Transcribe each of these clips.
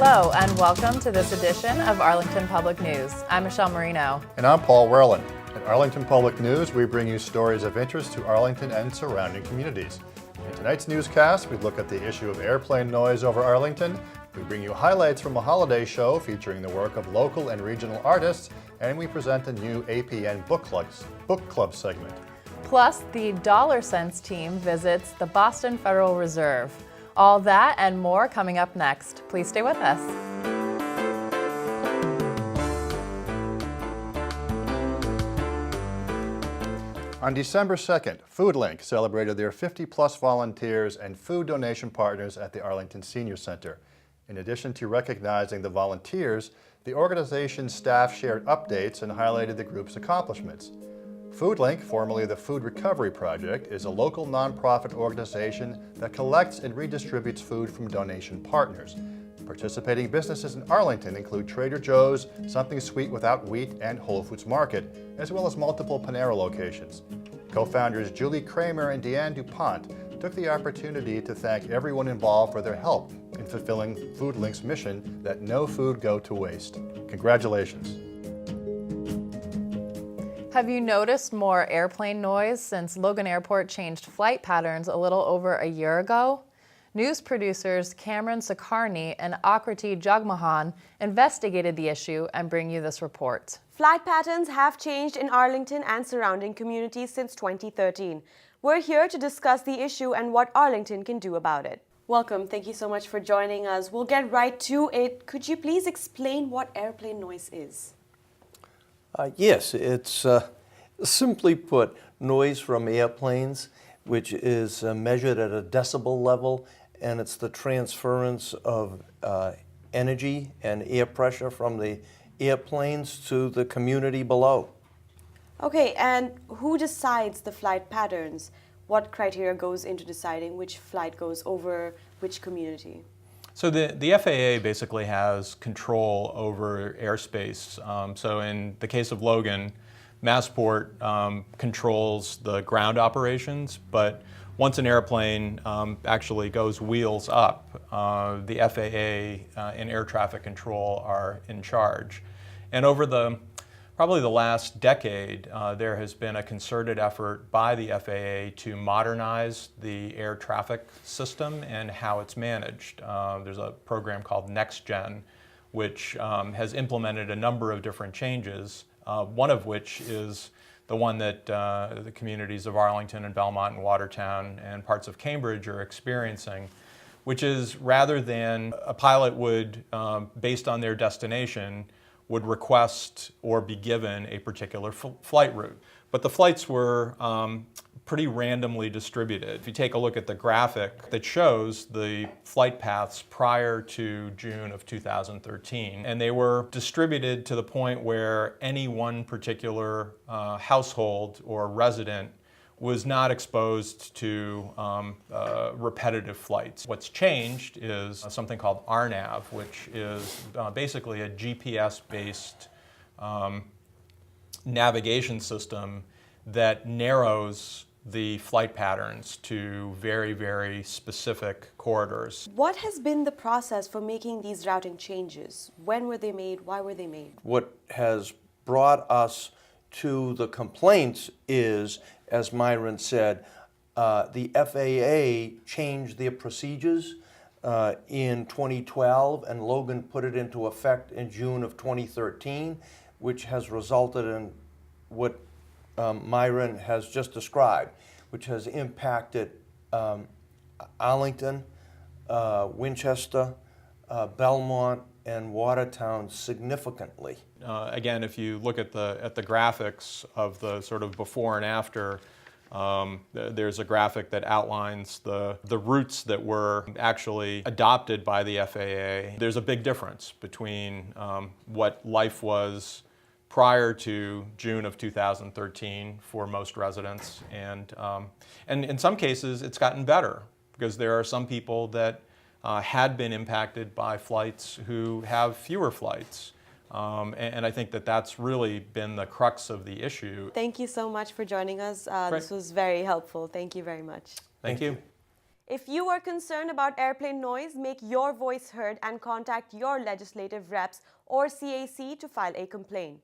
Hello and welcome to this edition of Arlington Public News. I'm Michelle Marino. And I'm Paul Werlin. At Arlington Public News, we bring you stories of interest to Arlington and surrounding communities. In tonight's newscast, we look at the issue of airplane noise over Arlington. We bring you highlights from a holiday show featuring the work of local and regional artists, and we present a new APN book club segment. Plus, the Dollar Cents team visits the Boston Federal Reserve. All that and more coming up next. Please stay with us. On December 2nd, FoodLink celebrated their 50-plus volunteers and food donation partners at the Arlington Senior Center. In addition to recognizing the volunteers, the organization's staff shared updates and highlighted the group's accomplishments. FoodLink, formerly the Food Recovery Project, is a local nonprofit organization that collects and redistributes food from donation partners. Participating businesses in Arlington include Trader Joe's, Something Sweet Without Wheat, and Whole Foods Market, as well as multiple Panera locations. Co-founders Julie Kramer and Deanne DuPont took the opportunity to thank everyone involved for their help in fulfilling FoodLink's mission that no food go to waste. Congratulations. Have you noticed more airplane noise since Logan Airport changed flight patterns a little over a year ago? News producers Cameron Sakarni and Akriti Jagmohan investigated the issue and bring you this report. Flight patterns have changed in Arlington and surrounding communities since 2013. We're here to discuss the issue and what Arlington can do about it. Welcome. Thank you so much for joining us. We'll get right to it. Could you please explain what airplane noise is? Yes, it's simply put noise from airplanes, which is measured at a decibel level, and it's the transference of energy and air pressure from the airplanes to the community below. Okay, and who decides the flight patterns? What criteria goes into deciding which flight goes over which community? So the FAA basically has control over airspace. So in the case of Logan, Massport controls the ground operations, but once an airplane actually goes wheels up, the FAA and air traffic control are in charge. And over probably the last decade, there has been a concerted effort by the FAA to modernize the air traffic system and how it's managed. There's a program called NextGen, which has implemented a number of different changes, one of which is the one that the communities of Arlington and Belmont and Watertown and parts of Cambridge are experiencing, which is rather than a pilot would, based on their destination, would request or be given a particular flight route. But the flights were pretty randomly distributed. If you take a look at the graphic that shows the flight paths prior to June of 2013, and they were distributed to the point where any one particular household or resident was not exposed to repetitive flights. What's changed is something called RNAV, which is basically a GPS-based navigation system that narrows the flight patterns to very, very specific corridors. What has been the process for making these routing changes? When were they made? Why were they made? What has brought us to the complaints is, as Myron said, the FAA changed their procedures in 2012, and Logan put it into effect in June of 2013, which has resulted in what Myron has just described, which has impacted Arlington, Winchester, Belmont, and Watertown significantly. Again, if you look at the graphics of the sort of before and after, there's a graphic that outlines the routes that were actually adopted by the FAA. There's a big difference between what life was prior to June of 2013 for most residents, and in some cases it's gotten better because there are some people that had been impacted by flights who have fewer flights. And I think that that's really been the crux of the issue. Thank you so much for joining us. This was very helpful. Thank you very much. Thank you. If you are concerned about airplane noise, make your voice heard and contact your legislative reps or CAC to file a complaint.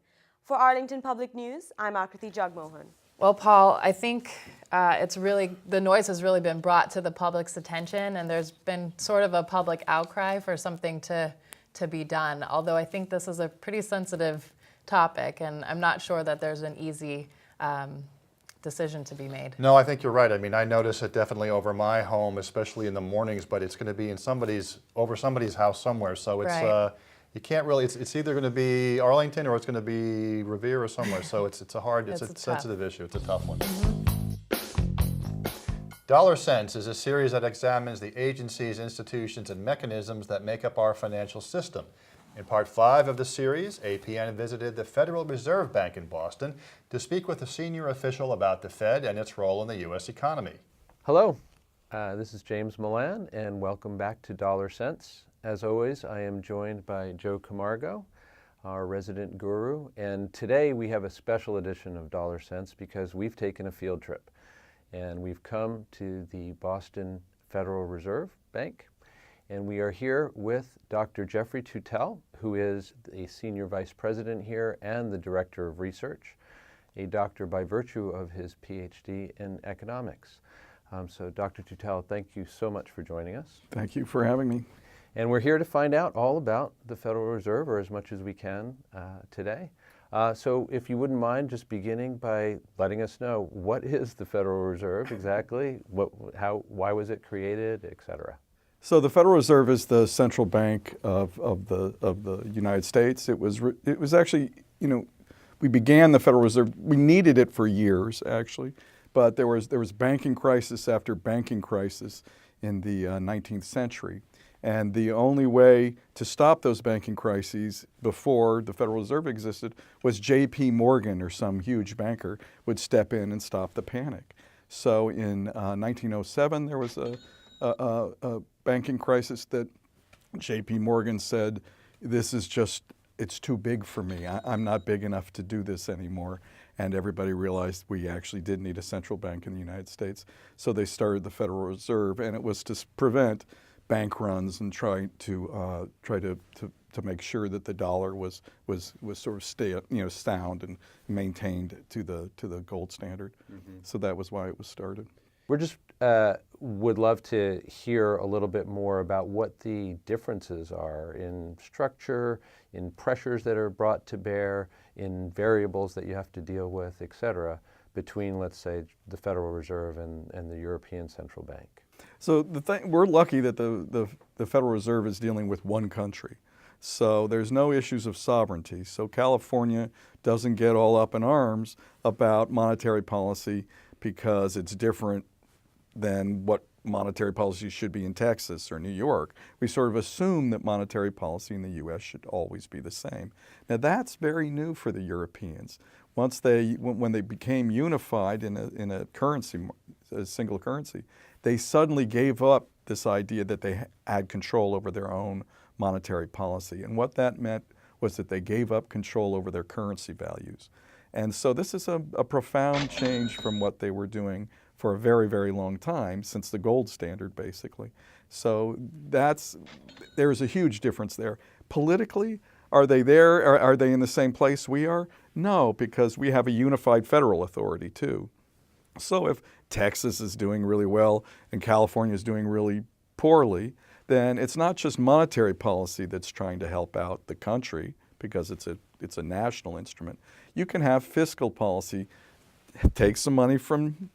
For Arlington Public News, I'm Akriti Jagmohan. Well, Paul, I think the noise has really been brought to the public's attention, and there's been sort of a public outcry for something to be done. Although I think this is a pretty sensitive topic, and I'm not sure that there's an easy decision to be made. No, I think you're right. I mean, I notice it definitely over my home, especially in the mornings, but it's going to be in over somebody's house somewhere. So it's, Right. You can't really, it's either going to be Arlington or it's going to be Revere or somewhere. So it's a It's sensitive issue. It's a tough one. Dollar Sense is a series that examines the agencies, institutions, and mechanisms that make up our financial system. In part 5 of the series, APN visited the Federal Reserve Bank in Boston to speak with a senior official about the Fed and its role in the U.S. economy. Hello, this is James Milan, and welcome back to Dollar Sense. As always, I am joined by Joe Camargo, our resident guru, and today we have a special edition of Dollar Sense because we've taken a field trip, and we've come to the Boston Federal Reserve Bank, and we are here with Dr. Jeffrey Tutel, who is a senior vice president here and the director of research, a doctor by virtue of his PhD in economics. So Dr. Tutel, thank you so much for joining us. Thank you for having me. And we're here to find out all about the Federal Reserve, or as much as we can today. So if you wouldn't mind just beginning by letting us know, what is the Federal Reserve exactly? Why was it created, et cetera? So the Federal Reserve is the central bank of the United States. It was actually, we began the Federal Reserve. We needed it for years, actually, but there was banking crisis after banking crisis in the 19th century. And the only way to stop those banking crises before the Federal Reserve existed was J.P. Morgan or some huge banker would step in and stop the panic. So in 1907, there was a banking crisis that J.P. Morgan said, it's too big for me. I'm not big enough to do this anymore. And everybody realized we actually did need a central bank in the United States. So they started the Federal Reserve, and it was to prevent bank runs and try to make sure that the dollar was sort of sound and maintained to the gold standard. Mm-hmm. So that was why it was started. We're just would love to hear a little bit more about what the differences are in structure, in pressures that are brought to bear, in variables that you have to deal with, et cetera, between, let's say, the Federal Reserve and the European Central Bank. So we're lucky that the Federal Reserve is dealing with one country. So there's no issues of sovereignty. So California doesn't get all up in arms about monetary policy because it's different than what monetary policy should be in Texas or New York. We sort of assume that monetary policy in the U.S. should always be the same. Now that's very new for the Europeans. When they became unified in a currency, a single currency, they suddenly gave up this idea that they had control over their own monetary policy. And what that meant was that they gave up control over their currency values. And so this is a profound change from what they were doing for a very, very long time, since the gold standard, basically. So there's a huge difference there. Politically, are they there? Are they in the same place we are? No, because we have a unified federal authority too. So if Texas is doing really well and California is doing really poorly, then it's not just monetary policy that's trying to help out the country, because it's a national instrument. You can have fiscal policy, take some money from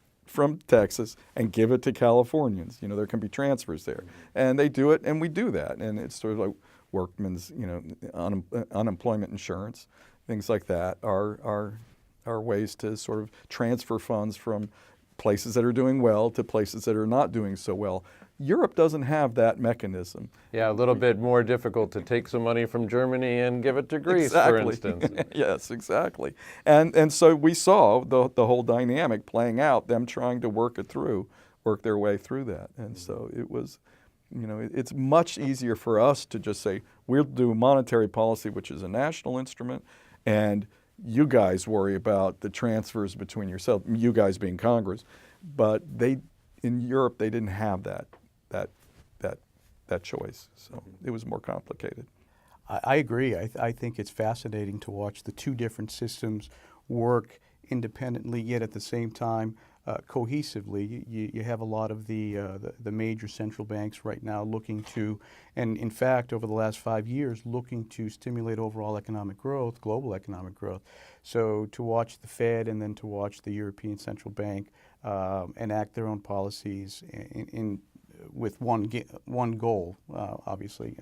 Texas and give it to Californians. There can be transfers there. And they do it, and we do that. And it's sort of like workmen's, unemployment insurance, things like that are ways to sort of transfer funds from places that are doing well to places that are not doing so well. Europe doesn't have that mechanism. Yeah, a little bit more difficult to take some money from Germany and give it to Greece, exactly. for instance. Yes, exactly. And so we saw the whole dynamic playing out, them trying to work their way through that. And so it was, it's much easier for us to just say, we'll do monetary policy, which is a national instrument, and you guys worry about the transfers between yourselves, you guys being Congress. But in Europe, they didn't have that choice, so it was more complicated. I agree. I think it's fascinating to watch the two different systems work independently, yet at the same time cohesively. You have a lot of the major central banks right now looking to, and in fact over the last 5 years, looking to stimulate overall economic growth, global economic growth. So to watch the Fed and then to watch the European Central Bank enact their own policies with one goal, obviously,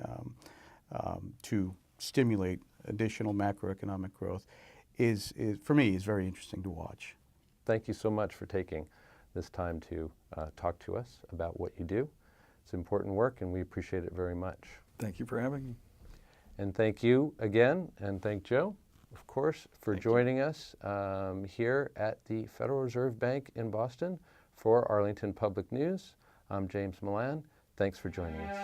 to stimulate additional macroeconomic growth is for me, is very interesting to watch. Thank you so much for taking this time to talk to us about what you do. It's important work, and we appreciate it very much. Thank you for having me. And thank you again, and thank Joe, of course, for joining us here at the Federal Reserve Bank in Boston for Arlington Public News. I'm James Milan. Thanks for joining us.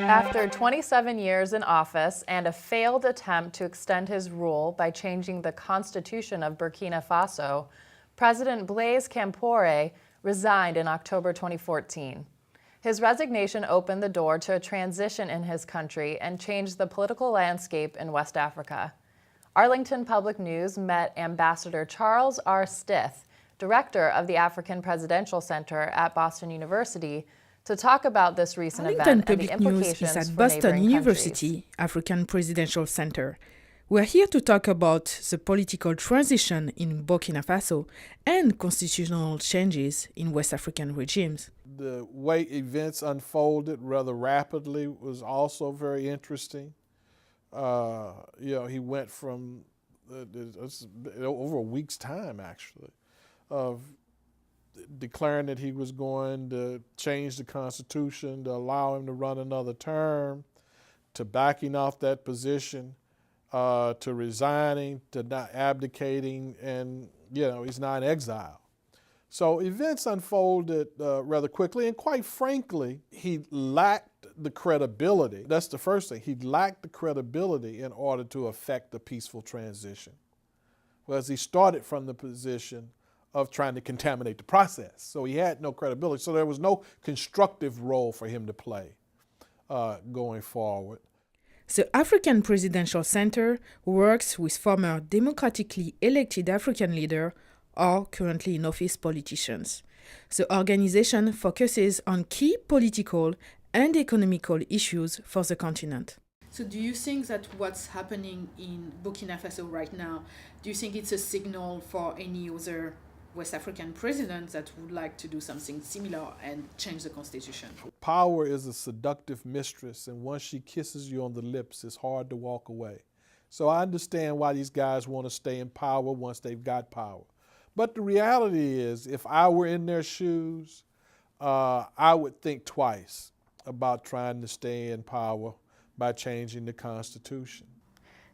After 27 years in office and a failed attempt to extend his rule by changing the constitution of Burkina Faso, President Blaise Compaoré resigned in October 2014. His resignation opened the door to a transition in his country and changed the political landscape in West Africa. Arlington Public News met Ambassador Charles R. Stith, director of the African Presidential Center at Boston University, to talk about this recent Arlington event and the Public News implications is at for Boston neighboring University countries. African Presidential Center. We're here to talk about the political transition in Burkina Faso and constitutional changes in West African regimes. The way events unfolded rather rapidly was also very interesting. He went from over a week's time, actually, of declaring that he was going to change the Constitution to allow him to run another term, to backing off that position, to resigning, to not abdicating, and he's now in exile. So events unfolded rather quickly, and quite frankly, he lacked the credibility. That's the first thing. He lacked the credibility in order to effect a peaceful transition, whereas he started from the position of trying to contaminate the process. So he had no credibility. So there was no constructive role for him to play going forward. The African Presidential Center works with former democratically elected African leaders or currently in office politicians. The organization focuses on key political and economical issues for the continent. So do you think that what's happening in Burkina Faso right now, do you think it's a signal for any other West African president that would like to do something similar and change the constitution? Power is a seductive mistress, and once she kisses you on the lips, it's hard to walk away. So I understand why these guys want to stay in power once they've got power. But the reality is, if I were in their shoes, I would think twice about trying to stay in power by changing the Constitution.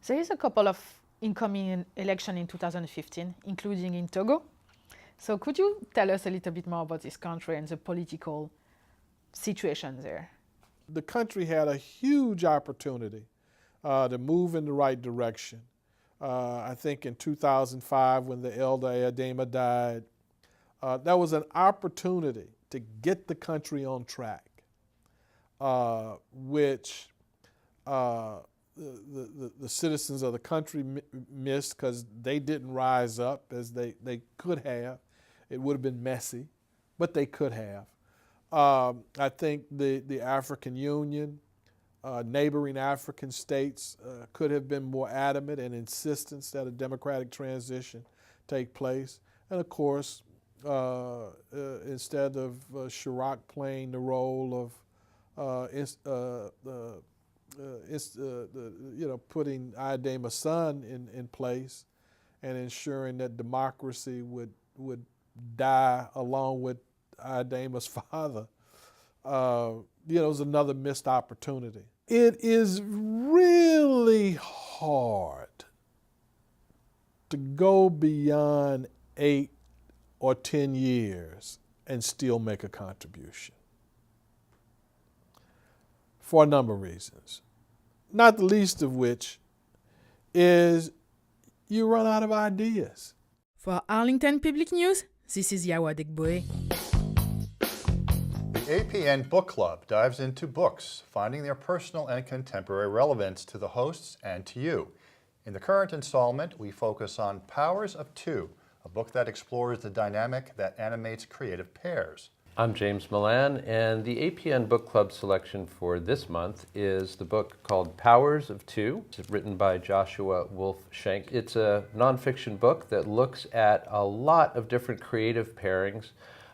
There is a couple of incoming elections in 2015, including in Togo. So could you tell us a little bit more about this country and the political situation there? The country had a huge opportunity to move in the right direction. I think in 2005, when the elder Adema died, that was an opportunity to get the country on track, which the citizens of the country missed because they didn't rise up as they could have. It would have been messy, but they could have. I think the African Union, neighboring African states could have been more adamant and insistent that a democratic transition take place. And of course, instead of Chirac playing the role of putting Adema's son in place and ensuring that democracy would die along with Adema's father, it was another missed opportunity. It is really hard to go beyond 8 or 10 years and still make a contribution for a number of reasons, not the least of which is you run out of ideas. For Arlington Public News, This is Yawa Degboe. The APN Book Club dives into books, finding their personal and contemporary relevance to the hosts and to you. In the current installment, we focus on Powers of Two, a book that explores the dynamic that animates creative pairs. I'm James Milan, and the APN Book Club selection for this month is the book called Powers of Two. It's written by Joshua Wolf-Schenk. It's a nonfiction book that looks at a lot of different creative pairings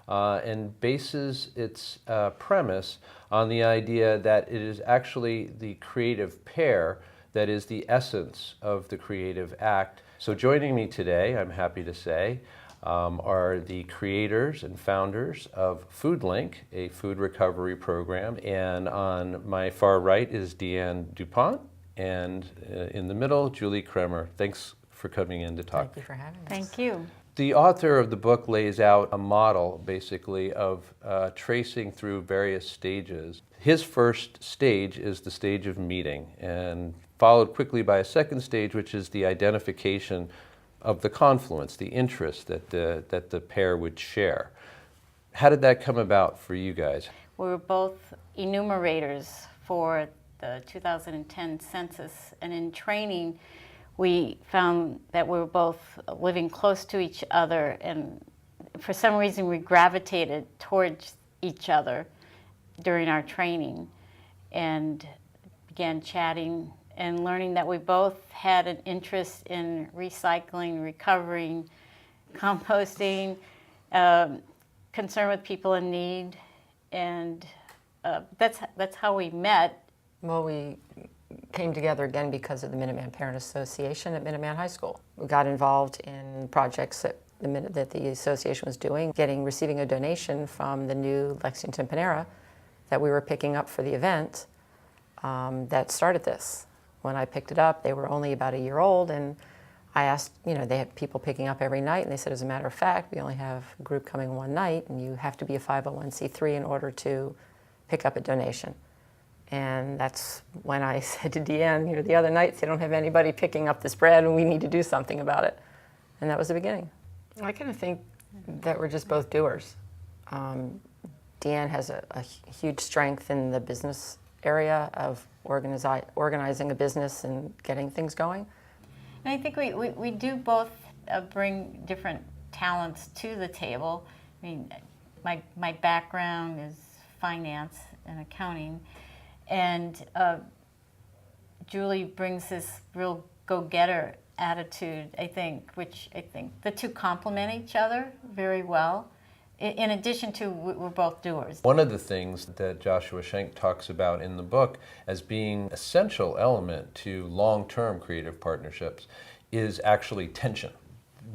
and bases its premise on the idea that it is actually the creative pair that is the essence of the creative act. So joining me today, I'm happy to say, are the creators and founders of FoodLink, a food recovery program. And on my far right is Deanne DuPont, and in the middle, Julie Kremer. Thanks for coming in to talk. Thank you for having us. Thank you. The author of the book lays out a model, basically, of tracing through various stages. His first stage is the stage of meeting, and followed quickly by a second stage, which is the identification of the confluence, the interest that the pair would share. How did that come about for you guys? We were both enumerators for the 2010 census, and in training, we found that we were both living close to each other, and for some reason we gravitated towards each other during our training and began chatting and learning that we both had an interest in recycling, recovering, composting, concern with people in need, and that's how we met. Well, we came together again because of the Minuteman Parent Association at Minuteman High School. We got involved in projects that the association was doing, receiving a donation from the new Lexington Panera that we were picking up for the event that started this. When I picked it up, they were only about a year old, and I asked, they had people picking up every night, and they said, as a matter of fact, we only have a group coming one night, and you have to be a 501c3 in order to pick up a donation. And that's when I said to Deanne, the other nights they don't have anybody picking up this bread, and we need to do something about it. And that was the beginning. I kind of think that we're just both doers. Deanne has a huge strength in the business area of organizing a business and getting things going. And I think we do both bring different talents to the table. I mean, my background is finance and accounting, and Julie brings this real go-getter attitude, I think, which I think the two complement each other very well. In addition to, we're both doers. One of the things that Joshua Schenk talks about in the book as being an essential element to long-term creative partnerships is actually tension,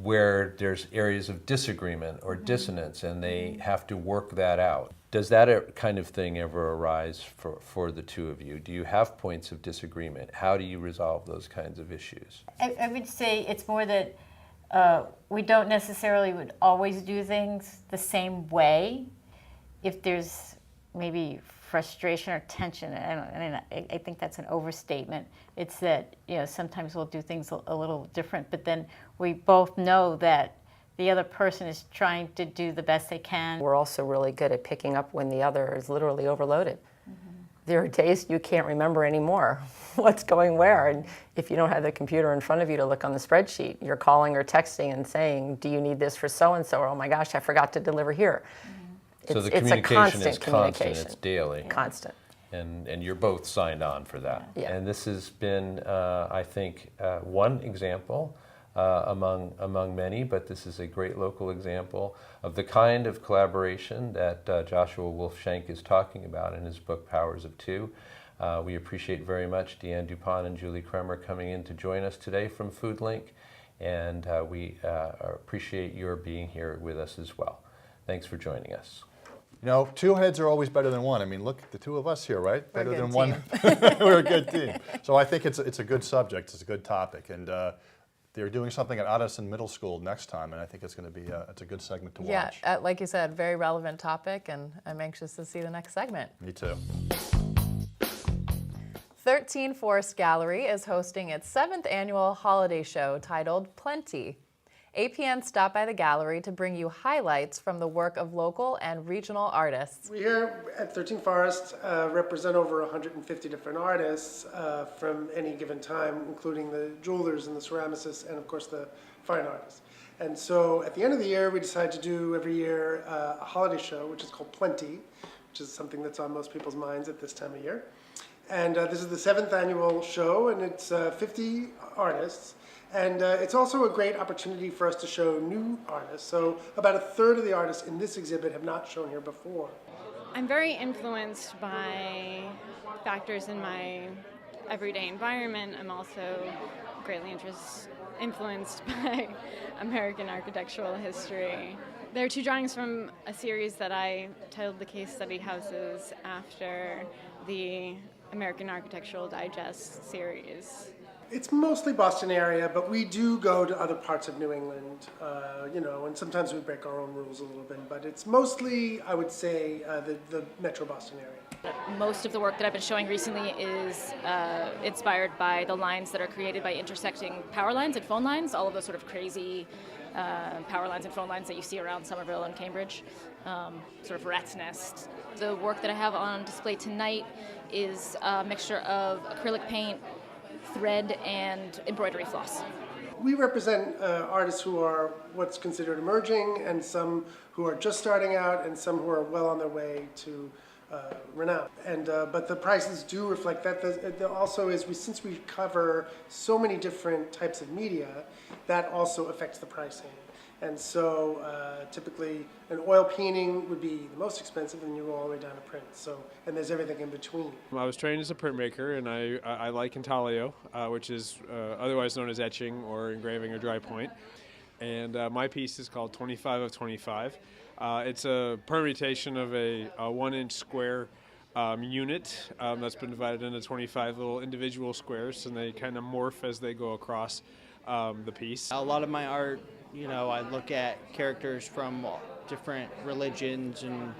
where there's areas of disagreement or dissonance, and they have to work that out. Does that kind of thing ever arise for the two of you? Do you have points of disagreement? How do you resolve those kinds of issues? I would say it's more that we don't necessarily would always do things the same way. If there's maybe frustration or tension, I think that's an overstatement. It's that sometimes we'll do things a little different, but then we both know that the other person is trying to do the best they can. We're also really good at picking up when the other is literally overloaded. There are days you can't remember anymore what's going where, and if you don't have the computer in front of you to look on the spreadsheet, you're calling or texting and saying, do you need this for so-and-so, or oh my gosh, I forgot to deliver here. So the it's a communication is communication. constant, it's daily. Constant. And you're both signed on for that. Yeah. And this has been, I think, one example among many, but this is a great local example of the kind of collaboration that Joshua Wolf-Schenk is talking about in his book, Powers of Two. We appreciate very much Deanne DuPont and Julie Kremer coming in to join us today from FoodLink, and we appreciate your being here with us as well. Thanks for joining us. Two heads are always better than one. I mean, look, the two of us here, right? We're Better a good than one. We're a good team. So I think it's a good subject. It's a good topic, and they're doing something at Addison Middle School next time, and I think it's going to be it's a good segment to watch. Yeah, like you said, very relevant topic, and I'm anxious to see the next segment. Me too. 13 Forest Gallery is hosting its 7th annual holiday show titled Plenty. APN stopped by the gallery to bring you highlights from the work of local and regional artists. We here at 13 Forest represent over 150 different artists from any given time, including the jewelers and the ceramicists and, of course, the fine artists. And so at the end of the year, we decide to do every year a holiday show, which is called Plenty, which is something that's on most people's minds at this time of year. And this is the 7th annual show, and it's 50 artists. And it's also a great opportunity for us to show new artists. So about a third of the artists in this exhibit have not shown here before. I'm very influenced by factors in my everyday environment. I'm also greatly influenced by American architectural history. There are 2 drawings from a series that I titled The Case Study Houses after the American Architectural Digest series. It's mostly Boston area, but we do go to other parts of New England, and sometimes we break our own rules a little bit, but it's mostly, I would say, the Metro Boston area. Most of the work that I've been showing recently is inspired by the lines that are created by intersecting power lines and phone lines, all of those sort of crazy power lines and phone lines that you see around Somerville and Cambridge, sort of rat's nest. The work that I have on display tonight is a mixture of acrylic paint, thread, and embroidery floss. We represent artists who are what's considered emerging, and some who are just starting out, and some who are well on their way to renown. And but the prices do reflect that. Also, since we cover so many different types of media, that also affects the pricing. And so typically an oil painting would be the most expensive, and you go all the way down to print. So, and there's everything in between. I was trained as a printmaker, and I like intaglio, which is otherwise known as etching or engraving or dry point. And my piece is called 25 of 25. It's a permutation of a 1-inch square unit that's been divided into 25 little individual squares, and they kind of morph as they go across the piece. A lot of my art, I look at characters from different religions and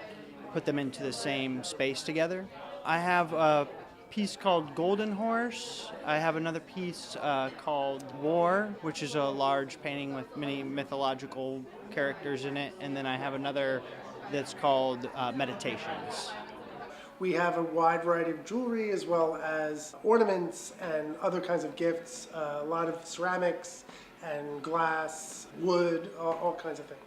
put them into the same space together. I have a piece called Golden Horse. I have another piece called War, which is a large painting with many mythological characters in it. And then I have another that's called Meditations. We have a wide variety of jewelry as well as ornaments and other kinds of gifts, a lot of ceramics and glass, wood, all kinds of things.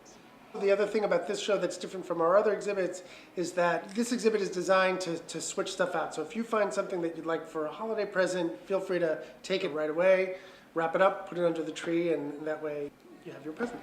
The other thing about this show that's different from our other exhibits is that this exhibit is designed to switch stuff out. So if you find something that you'd like for a holiday present, feel free to take it right away, wrap it up, put it under the tree, and that way you have your present.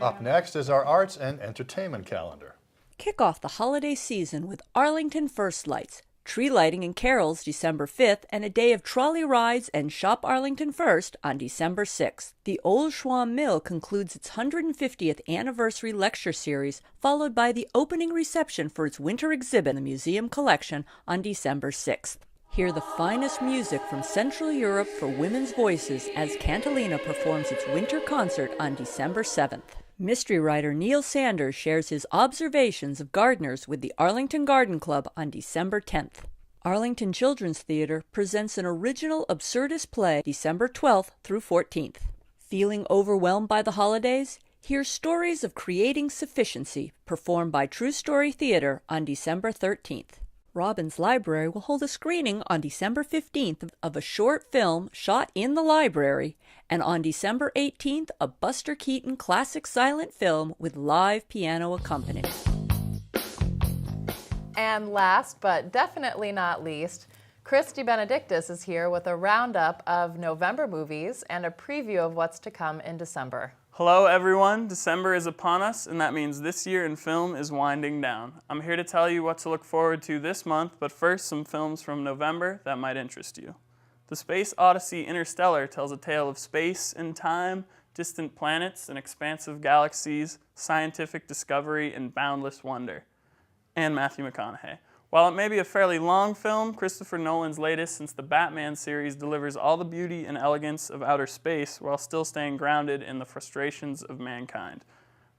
Up next is our arts and entertainment calendar. Kick off the holiday season with Arlington First Lights, tree lighting and carols December 5th, and a day of trolley rides and Shop Arlington First on December 6th. The Old Schwam Mill concludes its 150th anniversary lecture series, followed by the opening reception for its winter exhibit in the museum collection on December 6th. Hear the finest music from Central Europe for women's voices as Cantalina performs its winter concert on December 7th. Mystery writer Neil Sanders shares his observations of gardeners with the Arlington Garden Club on December 10th. Arlington Children's Theater presents an original absurdist play December 12th through 14th. Feeling overwhelmed by the holidays? Hear Stories of Creating Sufficiency, performed by True Story Theater on December 13th. Robbins Library will hold a screening on December 15th of a short film shot in the library, and on December 18th, a Buster Keaton classic silent film with live piano accompaniment. And last, but definitely not least, Chris DeBenedictis is here with a roundup of November movies and a preview of what's to come in December. Hello everyone, December is upon us, and that means this year in film is winding down. I'm here to tell you what to look forward to this month, but first some films from November that might interest you. The space odyssey Interstellar tells a tale of space and time, distant planets and expansive galaxies, scientific discovery and boundless wonder. And Matthew McConaughey. While it may be a fairly long film, Christopher Nolan's latest since the Batman series delivers all the beauty and elegance of outer space while still staying grounded in the frustrations of mankind.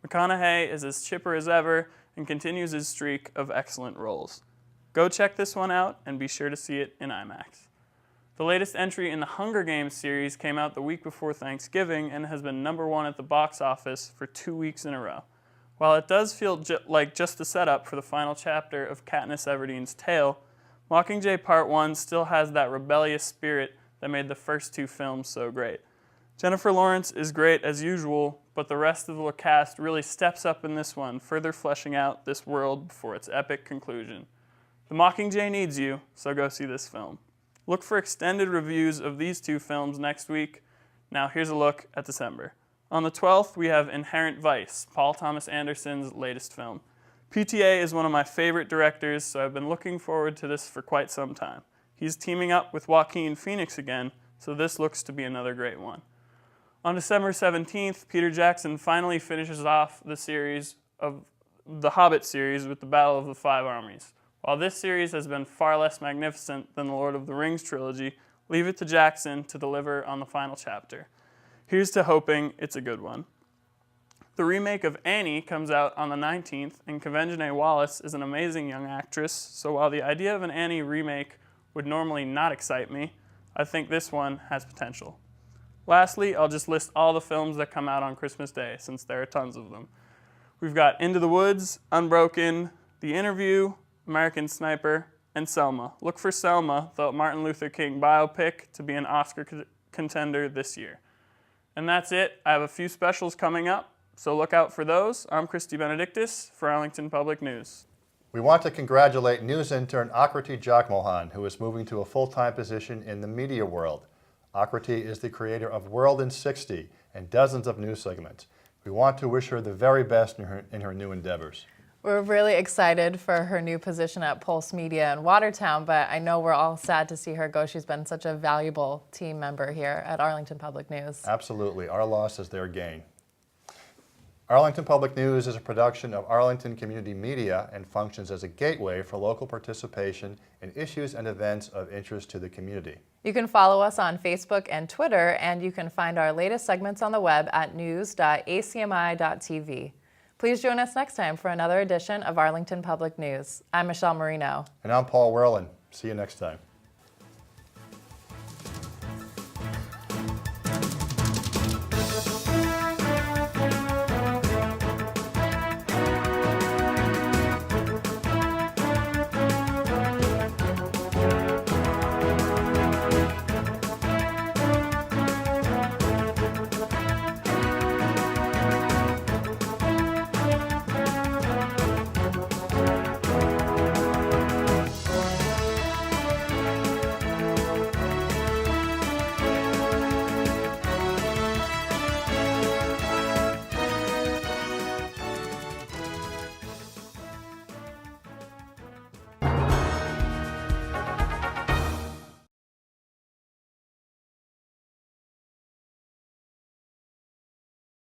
McConaughey is as chipper as ever and continues his streak of excellent roles. Go check this one out and be sure to see it in IMAX. The latest entry in the Hunger Games series came out the week before Thanksgiving and has been #1 at the box office for 2 weeks in a row. While it does feel like just a setup for the final chapter of Katniss Everdeen's tale, Mockingjay Part 1 still has that rebellious spirit that made the first 2 films so great. Jennifer Lawrence is great as usual, but the rest of the cast really steps up in this one, further fleshing out this world before its epic conclusion. The Mockingjay needs you, so go see this film. Look for extended reviews of these 2 films next week. Now here's a look at December. On the 12th, we have Inherent Vice, Paul Thomas Anderson's latest film. PTA is one of my favorite directors, so I've been looking forward to this for quite some time. He's teaming up with Joaquin Phoenix again, so this looks to be another great one. On December 17th, Peter Jackson finally finishes off the series of the Hobbit series with the Battle of the Five Armies. While this series has been far less magnificent than the Lord of the Rings trilogy, leave it to Jackson to deliver on the final chapter. Here's to hoping it's a good one. The remake of Annie comes out on the 19th, and Quvenzhané Wallis is an amazing young actress, so while the idea of an Annie remake would normally not excite me, I think this one has potential. Lastly, I'll just list all the films that come out on Christmas Day, since there are tons of them. We've got Into the Woods, Unbroken, The Interview, American Sniper, and Selma. Look for Selma, the Martin Luther King biopic, to be an Oscar contender this year. And that's it. I have a few specials coming up, so look out for those. I'm Christy Benedictus for Arlington Public News. We want to congratulate news intern Akriti Jagmohan, who is moving to a full-time position in the media world. Akriti is the creator of World in 60 and dozens of news segments. We want to wish her the very best in her new endeavors. We're really excited for her new position at Pulse Media in Watertown, but I know we're all sad to see her go. She's been such a valuable team member here at Arlington Public News. Absolutely. Our loss is their gain. Arlington Public News is a production of Arlington Community Media and functions as a gateway for local participation in issues and events of interest to the community. You can follow us on Facebook and Twitter, and you can find our latest segments on the web at news.acmi.tv. Please join us next time for another edition of Arlington Public News. I'm Michelle Marino. And I'm Paul Werlin. See you next time.